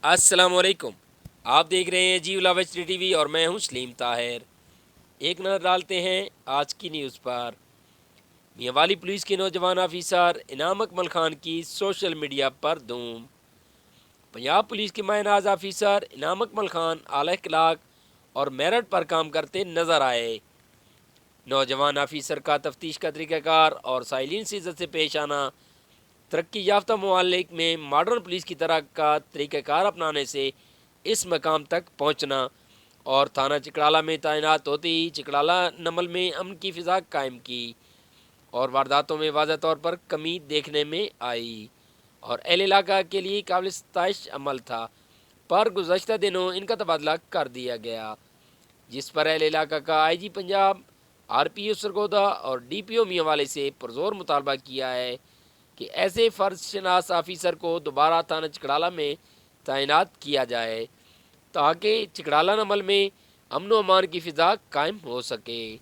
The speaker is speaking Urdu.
السلام علیکم۔ آپ دیکھ رہے ہیں جیو لاوچری ٹی وی اور میں ہوں سلیم طاہر۔ ایک نظر ڈالتے ہیں آج کی نیوز پر۔ میاں والی پولیس کے نوجوان آفیسر انعام اکمل خان کی سوشل میڈیا پر دھوم۔ پنجاب پولیس کے ماہ ناز آفیسر انعام اکمل خان اعلی اخلاق اور میرٹ پر کام کرتے نظر آئے۔ نوجوان آفیسر کا تفتیش کا طریقہ کار اور سائلین سے عزت سے پیش آنا، ترقی یافتہ ممالک میں ماڈرن پولیس کی طرح کا طریقہ کار اپنانے سے اس مقام تک پہنچنا اور تھانہ چکڑالہ میں تعینات ہوتے ہی چکڑالہ نمل میں امن کی فضا قائم کی اور وارداتوں میں واضح طور پر کمی دیکھنے میں آئی اور اہل علاقہ کے لیے قابل ستائش عمل تھا، پر گزشتہ دنوں ان کا تبادلہ کر دیا گیا، جس پر اہل علاقہ کا آئی جی پنجاب، آر پی او سرگودا اور ڈی پی او میاں والے سے پرزور مطالبہ کیا ہے کہ ایسے فرض شناس آفیسر کو دوبارہ تھانہ چکڑالہ میں تعینات کیا جائے تاکہ چکڑالہ نمل میں امن و امان کی فضا قائم ہو سکے۔